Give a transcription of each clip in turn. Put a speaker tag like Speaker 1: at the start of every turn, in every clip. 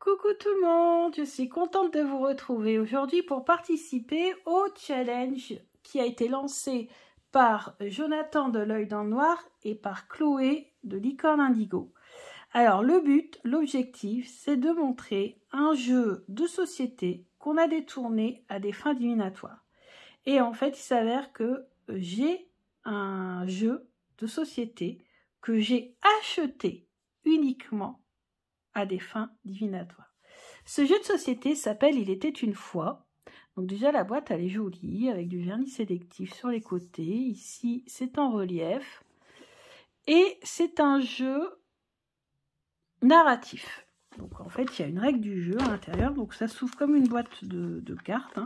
Speaker 1: Coucou tout le monde, je suis contente de vous retrouver aujourd'hui pour participer au challenge qui a été lancé par Jonathan de l'œil dans le noir et par Chloé de Licorne Indigo. Alors le but, l'objectif, c'est de montrer un jeu de société qu'on a détourné à des fins divinatoires. Et en fait, il s'avère que j'ai un jeu de société que j'ai acheté uniquement à des fins divinatoires. Ce jeu de société s'appelle Il était une fois. Donc déjà la boîte elle est jolie avec du vernis sélectif sur les côtés. Ici c'est en relief. Et c'est un jeu narratif. Donc en fait il y a une règle du jeu à l'intérieur. Donc ça s'ouvre comme une boîte de cartes.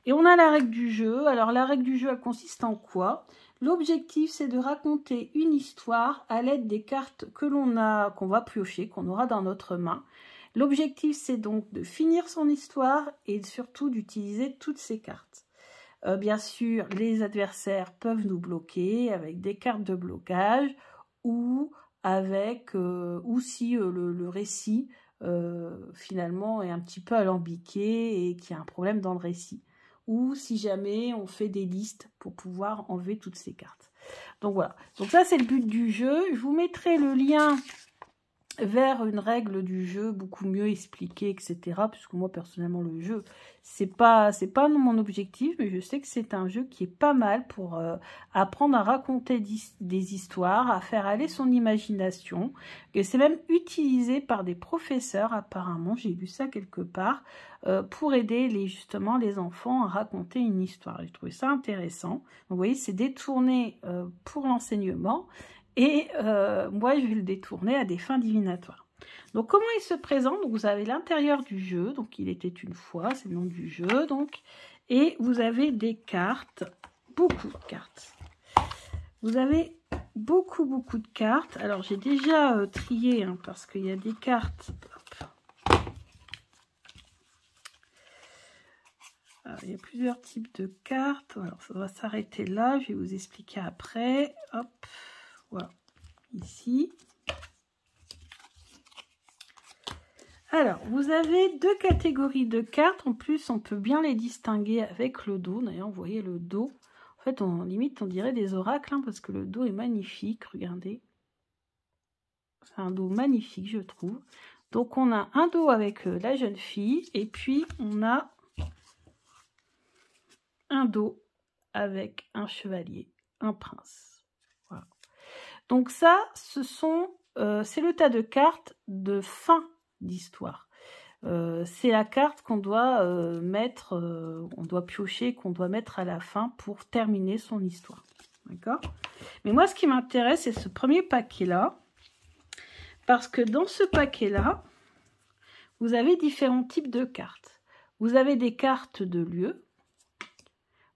Speaker 1: Et on a la règle du jeu. Alors la règle du jeu elle consiste en quoi ? L'objectif, c'est de raconter une histoire à l'aide des cartes qu'on va piocher, qu'on aura dans notre main. L'objectif, c'est donc de finir son histoire et surtout d'utiliser toutes ces cartes. Bien sûr, les adversaires peuvent nous bloquer avec des cartes de blocage ou si le récit finalement est un petit peu alambiqué et qu'il y a un problème dans le récit. Ou si jamais on fait des listes pour pouvoir enlever toutes ces cartes. Donc voilà, donc ça c'est le but du jeu. Je vous mettrai le lien vers une règle du jeu beaucoup mieux expliquée, etc. Puisque moi personnellement le jeu, c'est pas mon objectif, mais je sais que c'est un jeu qui est pas mal pour apprendre à raconter des histoires, à faire aller son imagination. Et c'est même utilisé par des professeurs apparemment, j'ai lu ça quelque part, pour aider justement les enfants à raconter une histoire. J'ai trouvé ça intéressant. Donc vous voyez, c'est détourné pour l'enseignement. Et moi, je vais le détourner à des fins divinatoires. Donc, comment il se présente? Donc, vous avez l'intérieur du jeu. Donc, il était une fois, c'est le nom du jeu. Donc, et vous avez des cartes, beaucoup de cartes. Vous avez beaucoup de cartes. Alors, j'ai déjà trié parce qu'il y a des cartes. Alors, il y a plusieurs types de cartes. Alors, ça va s'arrêter là. Je vais vous expliquer après. Hop. Voilà, ici. Alors, vous avez deux catégories de cartes. En plus, on peut bien les distinguer avec le dos. D'ailleurs, vous voyez le dos. En fait, limite, on dirait des oracles, parce que le dos est magnifique. Regardez. C'est un dos magnifique, je trouve. Donc, on a un dos avec la jeune fille. Et puis, on a un dos avec un chevalier, un prince. Voilà. Donc ça, c'est le tas de cartes de fin d'histoire. C'est la carte qu'on doit on doit piocher, qu'on doit mettre à la fin pour terminer son histoire. D'accord ? Mais moi, ce qui m'intéresse, c'est ce premier paquet-là. Parce que dans ce paquet-là, vous avez différents types de cartes. Vous avez des cartes de lieu.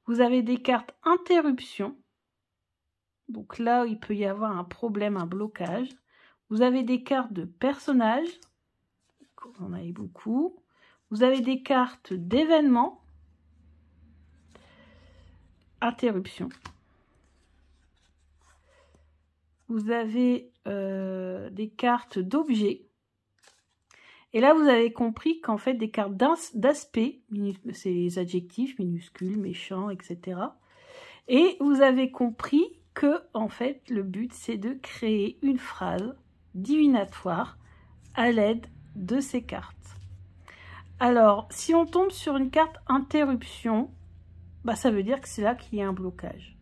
Speaker 1: Vous avez des cartes interruption. Donc là, il peut y avoir un problème, un blocage. Vous avez des cartes de personnages. Vous en avez beaucoup. Vous avez des cartes d'événements. Interruption. Vous avez des cartes d'objets. Et là, vous avez compris qu'en fait, des cartes d'aspect, c'est les adjectifs minuscules, méchants, etc. Et vous avez compris que, en fait, le but, c'est de créer une phrase divinatoire à l'aide de ces cartes. Alors, si on tombe sur une carte interruption, ça veut dire que c'est là qu'il y a un blocage.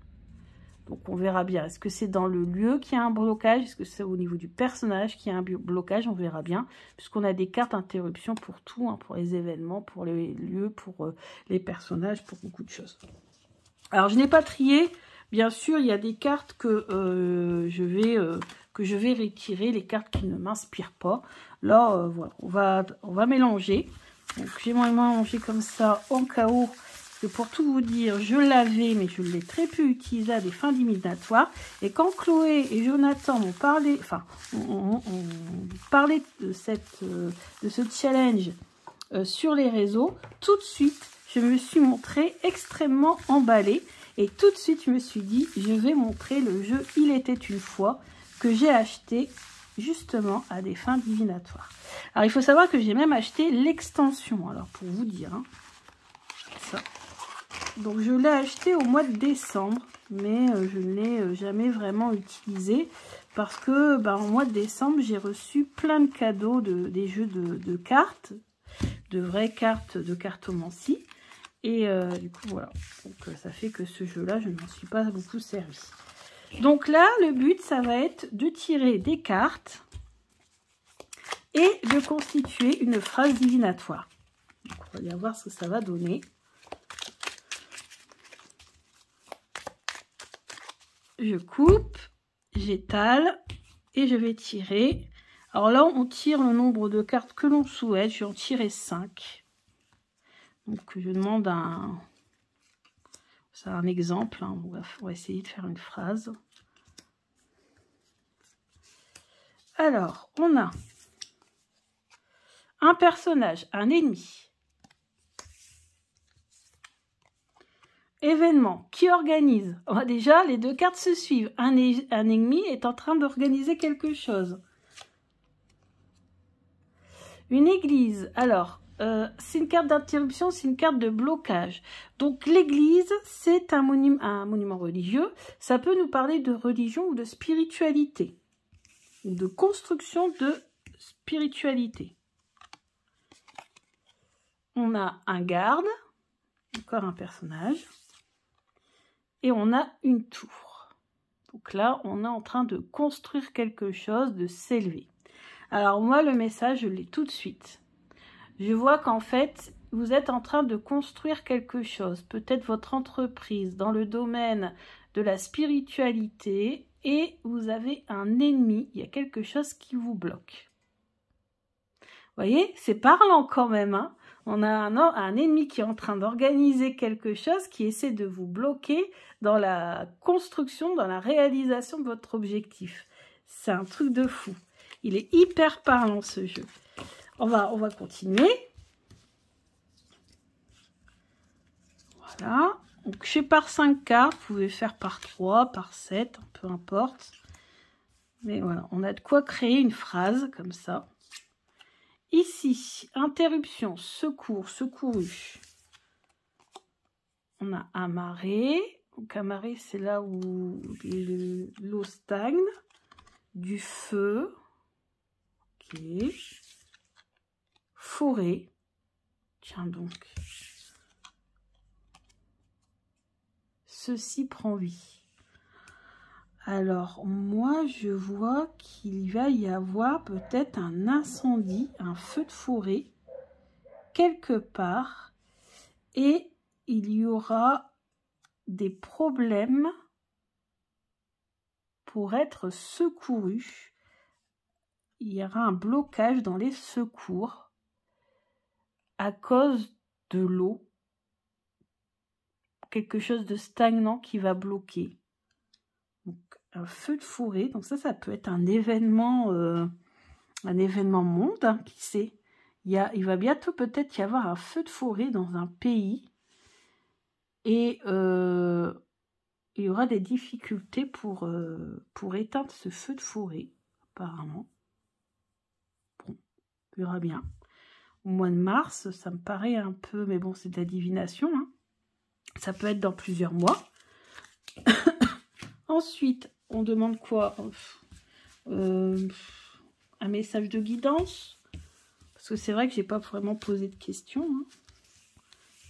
Speaker 1: Donc, on verra bien. Est-ce que c'est dans le lieu qu'il y a un blocage? Est-ce que c'est au niveau du personnage qu'il y a un blocage? On verra bien, puisqu'on a des cartes interruption pour tout, pour les événements, pour les lieux, pour les personnages, pour beaucoup de choses. Alors, je n'ai pas trié. Bien sûr, il y a des cartes que je vais retirer, les cartes qui ne m'inspirent pas. Là, voilà, on va mélanger. Donc, j'ai mélangé comme ça en cas où, parce que pour tout vous dire, je l'avais, mais je l'ai très peu utilisé à des fins divinatoires. Et quand Chloé et Jonathan m'ont parlé, on parlait de ce challenge sur les réseaux, tout de suite, je me suis montrée extrêmement emballée. Et tout de suite, je me suis dit, je vais montrer le jeu Il était une fois que j'ai acheté justement à des fins divinatoires. Alors il faut savoir que j'ai même acheté l'extension, alors pour vous dire, hein, ça. Donc je l'ai acheté au mois de décembre, mais je ne l'ai jamais vraiment utilisé parce que en mois de décembre j'ai reçu plein de cadeaux des jeux de cartes, de vraies cartes de cartomancie. Et du coup voilà, donc ça fait que ce jeu là je ne m'en suis pas beaucoup servi. Donc là le but ça va être de tirer des cartes et de constituer une phrase divinatoire. Donc on va bien voir ce que ça va donner. Je coupe, j'étale et je vais tirer. Alors là on tire le nombre de cartes que l'on souhaite, je vais en tirer 5. Donc je demande c'est un exemple, hein. On va essayer de faire une phrase. Alors, on a un personnage, un ennemi. Événement, qui organise? Déjà, les deux cartes se suivent. Un ennemi est en train d'organiser quelque chose. Une église, alors... c'est une carte d'interruption, c'est une carte de blocage. Donc l'église, c'est un monument religieux. Ça peut nous parler de religion ou de spiritualité. Ou de construction de spiritualité. On a un garde, encore un personnage. Et on a une tour. Donc là, on est en train de construire quelque chose, de s'élever. Alors moi, le message, je l'ai tout de suite. Je vois qu'en fait, vous êtes en train de construire quelque chose, peut-être votre entreprise dans le domaine de la spiritualité et vous avez un ennemi, il y a quelque chose qui vous bloque. Vous voyez, c'est parlant quand même, hein. On a un ennemi qui est en train d'organiser quelque chose qui essaie de vous bloquer dans la construction, dans la réalisation de votre objectif. C'est un truc de fou. Il est hyper parlant ce jeu. On va continuer. Voilà. Donc, je fais par 5 cartes. Vous pouvez faire par 3, par 7, peu importe. Mais voilà, on a de quoi créer une phrase comme ça. Ici, interruption, secours, secouru. On a amarré. Donc, amarré, c'est là où l'eau stagne. Du feu. Ok. Forêt. Tiens donc. Ceci prend vie. Alors, moi, je vois qu'il va y avoir peut-être un incendie, un feu de forêt, quelque part. Et il y aura des problèmes pour être secouru. Il y aura un blocage dans les secours à cause de l'eau. Quelque chose de stagnant qui va bloquer. Donc, un feu de forêt. Donc ça peut être un événement monde, hein, qui sait. Il va bientôt peut-être y avoir un feu de forêt dans un pays. Et il y aura des difficultés pour éteindre ce feu de forêt, apparemment. Bon, on verra bien. Au mois de mars, ça me paraît un peu... Mais bon, c'est de la divination, hein. Ça peut être dans plusieurs mois. Ensuite, on demande quoi? Un message de guidance. Parce que c'est vrai que j'ai pas vraiment posé de questions, hein.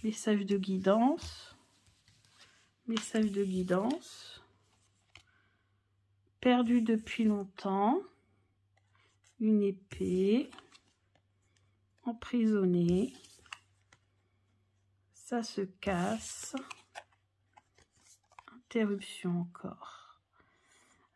Speaker 1: Message de guidance. Message de guidance. Perdu depuis longtemps. Une épée. Emprisonné. Ça se casse. Interruption encore.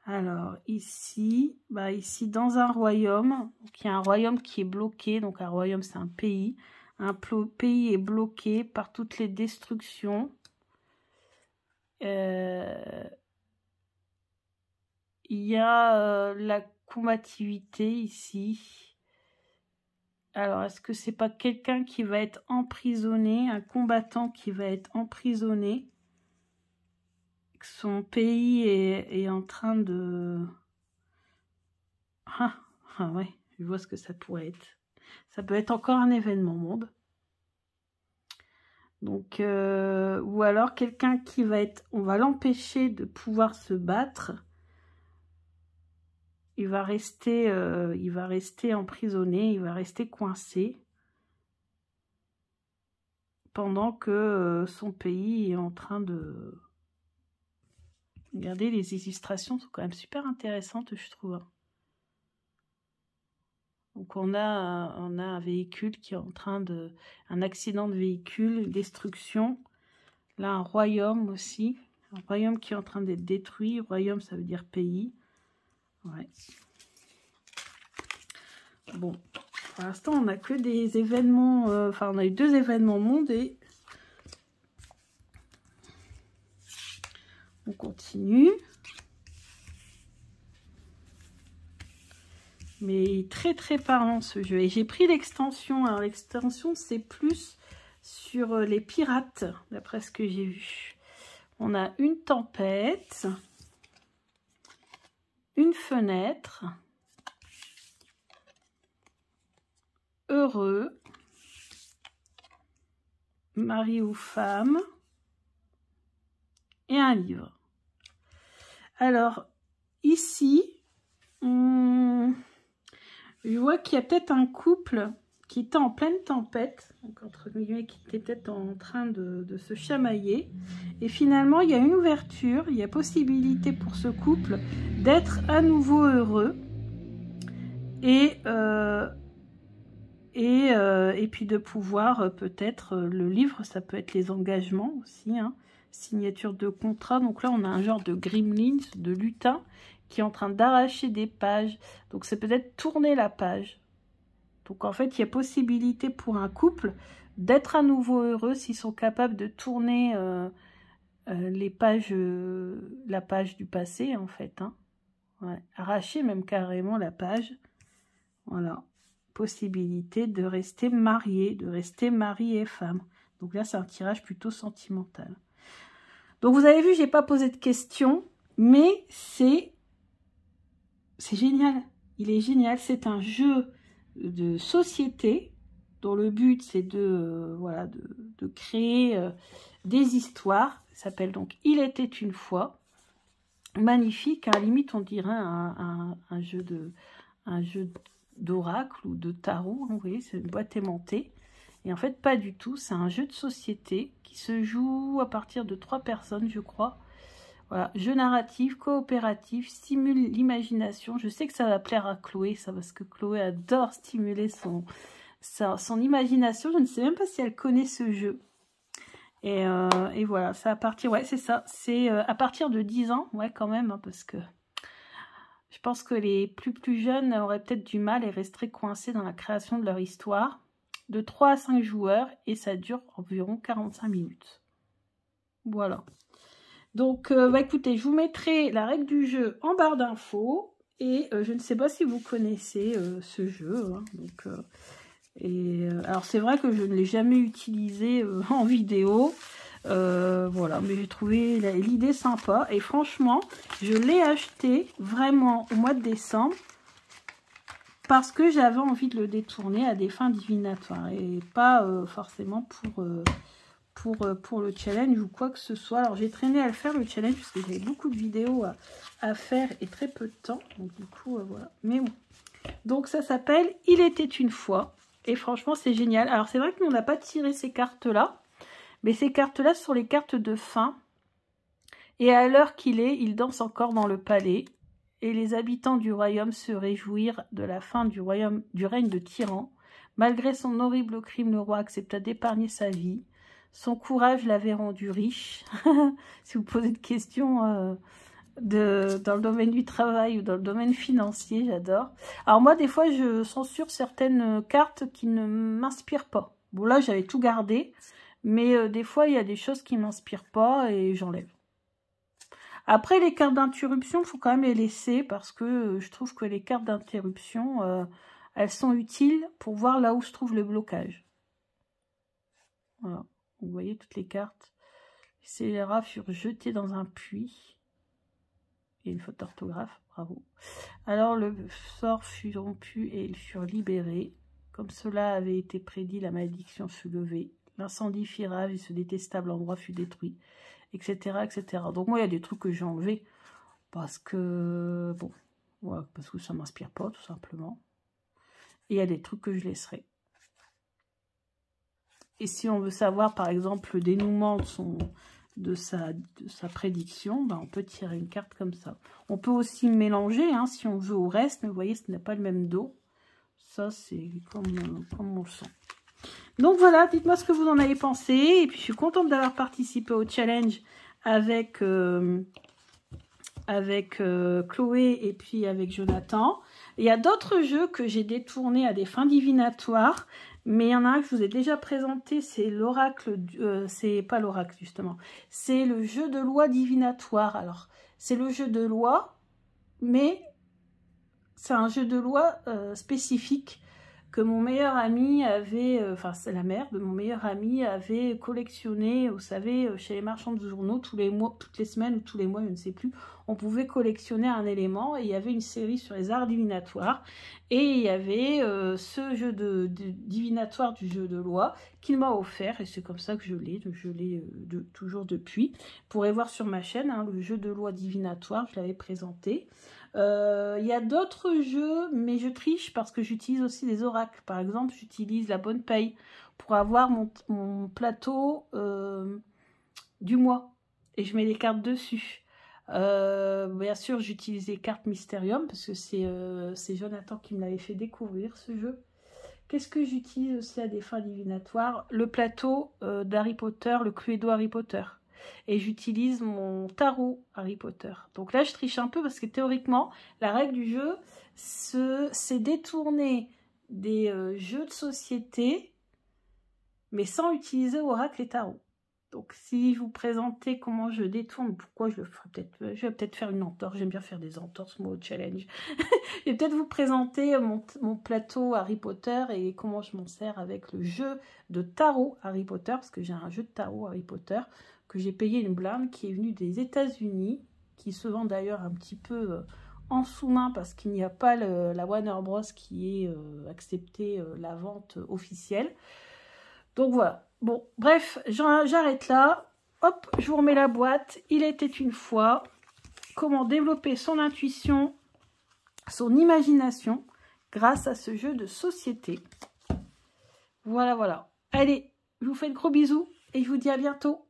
Speaker 1: Alors ici, ici dans un royaume, donc il y a un royaume qui est bloqué. Donc un royaume, c'est un pays. Un pays est bloqué par toutes les destructions. Il y a la combativité ici. Alors, est-ce que c'est pas quelqu'un qui va être emprisonné, un combattant qui va être emprisonné? Son pays est en train de... Ah, Ah ouais, je vois ce que ça pourrait être. Ça peut être encore un événement monde. Donc, ou alors quelqu'un qui va être... On va l'empêcher de pouvoir se battre. Il va rester emprisonné, il va rester coincé. Pendant que son pays est en train de... Regardez, les illustrations sont quand même super intéressantes, je trouve. Donc on a un véhicule qui est en train de... Un accident de véhicule, destruction. Là, un royaume aussi. Un royaume qui est en train d'être détruit. Royaume, ça veut dire pays. Ouais. Bon, pour l'instant, on n'a que des événements... Enfin, on a eu 2 événements monde et... On continue. Mais très très parlant ce jeu. Et j'ai pris l'extension. Alors l'extension c'est plus sur les pirates, d'après ce que j'ai vu. On a une tempête, une fenêtre, heureux, mari ou femme, et un livre. Alors ici, je vois qu'il y a peut-être un couple qui était en pleine tempête, donc entre guillemets, qui était peut-être en train de se chamailler. Et finalement, il y a une ouverture, il y a possibilité pour ce couple d'être à nouveau heureux. Et puis de pouvoir peut-être, le livre, ça peut être les engagements aussi, hein, signature de contrat. Donc là, on a un genre de gremlins, de lutin, qui est en train d'arracher des pages. Donc c'est peut-être tourner la page. Donc en fait, il y a possibilité pour un couple d'être à nouveau heureux s'ils sont capables de tourner les pages, la page du passé en fait. Hein. Ouais. Arracher même carrément la page. Voilà. Possibilité de rester marié, de rester mari et femme. Donc là, c'est un tirage plutôt sentimental. Donc vous avez vu, j'ai pas posé de questions, mais c'est génial. Il est génial. C'est un jeu de société dont le but c'est de voilà de créer des histoires. Ça s'appelle donc Il était une fois. Magnifique, à la limite on dirait un jeu d'oracle ou de tarot. Vous voyez, c'est une boîte aimantée. Et en fait pas du tout. C'est un jeu de société qui se joue à partir de 3 personnes, je crois. Voilà, jeu narratif, coopératif, stimule l'imagination. Je sais que ça va plaire à Chloé, ça, parce que Chloé adore stimuler son imagination. Je ne sais même pas si elle connaît ce jeu. Et voilà, c'est à partir, ouais, c'est ça. C'est à partir de 10 ans, ouais, quand même, hein, parce que je pense que les plus jeunes auraient peut-être du mal et resteraient coincés dans la création de leur histoire. De 3 à 5 joueurs, et ça dure environ 45 minutes. Voilà. Donc, écoutez, je vous mettrai la règle du jeu en barre d'infos. Et je ne sais pas si vous connaissez ce jeu. Hein, donc, alors, c'est vrai que je ne l'ai jamais utilisé en vidéo. Voilà, mais j'ai trouvé l'idée sympa. Et franchement, je l'ai acheté vraiment au mois de décembre. Parce que j'avais envie de le détourner à des fins divinatoires. Et pas forcément pour le challenge ou quoi que ce soit. Alors j'ai traîné à le faire le challenge parce que j'avais beaucoup de vidéos à faire et très peu de temps. Donc du coup voilà. Mais bon. Donc ça s'appelle Il était une fois. Et franchement c'est génial. Alors c'est vrai que nous on n'a pas tiré ces cartes là. Mais ces cartes là sont les cartes de fin. Et à l'heure qu'il est, il danse encore dans le palais. Et les habitants du royaume se réjouirent de la fin du règne de tyran. Malgré son horrible crime, le roi accepta d'épargner sa vie. Son courage l'avait rendu riche. Si vous posez de questions dans le domaine du travail ou dans le domaine financier, j'adore. Alors moi, des fois, je censure certaines cartes qui ne m'inspirent pas. Bon, là, j'avais tout gardé. Mais des fois, il y a des choses qui ne m'inspirent pas et j'enlève. Après, les cartes d'interruption, il faut quand même les laisser parce que je trouve que les cartes d'interruption, elles sont utiles pour voir là où se trouve le blocage. Voilà. Vous voyez toutes les cartes. Ces rats furent jetés dans un puits. Il y a une faute d'orthographe. Bravo. Alors, le sort fut rompu et ils furent libérés. Comme cela avait été prédit, la malédiction fut levée. L'incendie fit rage et ce détestable endroit fut détruit, etc., etc. Donc, moi, il y a des trucs que j'ai enlevés parce que, bon, ouais, parce que ça ne m'inspire pas, tout simplement. Et il y a des trucs que je laisserai. Et si on veut savoir, par exemple, le dénouement de sa prédiction, ben, on peut tirer une carte comme ça. On peut aussi mélanger, hein, si on veut au reste, mais vous voyez, ce n'est pas le même dos. Ça, c'est comme on le sent. Donc voilà, dites-moi ce que vous en avez pensé. Et puis, je suis contente d'avoir participé au challenge avec Chloé et puis avec Jonathan. Il y a d'autres jeux que j'ai détournés à des fins divinatoires. Mais il y en a un que je vous ai déjà présenté, c'est l'oracle, c'est pas l'oracle justement, c'est le jeu de loi divinatoire. Alors, c'est le jeu de loi, mais c'est un jeu de loi spécifique que mon meilleur ami avait, enfin c'est la mère de mon meilleur ami avait collectionné, vous savez, chez les marchands de journaux, tous les mois, toutes les semaines ou tous les mois, je ne sais plus, on pouvait collectionner un élément et il y avait une série sur les arts divinatoires et il y avait ce jeu de divinatoire du jeu de loi qu'il m'a offert et c'est comme ça que je l'ai toujours depuis. Vous pourrez voir sur ma chaîne, hein, le jeu de loi divinatoire, je l'avais présenté. Il y a d'autres jeux, mais je triche parce que j'utilise aussi des oracles. Par exemple, j'utilise la bonne paye pour avoir mon plateau du mois. Et je mets les cartes dessus. Bien sûr, j'utilise les cartes Mysterium parce que c'est Jonathan qui me l'avait fait découvrir ce jeu. Qu'est-ce que j'utilise aussi à des fins divinatoires? Le plateau d'Harry Potter, le Cluedo Harry Potter. Et j'utilise mon tarot Harry Potter. Donc là, je triche un peu parce que théoriquement, la règle du jeu, c'est détourner des jeux de société, mais sans utiliser oracle et tarot. Donc si vous présentez comment je détourne, pourquoi je le ferai peut-être, je vais peut-être faire une entorse, j'aime bien faire des entorses, moi, au challenge. Je vais peut-être vous présenter mon plateau Harry Potter et comment je m'en sers avec le jeu de tarot Harry Potter, parce que j'ai un jeu de tarot Harry Potter que j'ai payé une blinde qui est venue des États-Unis, qui se vend d'ailleurs un petit peu en sous-main parce qu'il n'y a pas la Warner Bros qui est accepté la vente officielle. Donc voilà. Bon, bref, j'arrête là. Hop, je vous remets la boîte. Il était une fois. Comment développer son intuition, son imagination grâce à ce jeu de société. Voilà, voilà. Allez, je vous fais de gros bisous et je vous dis à bientôt.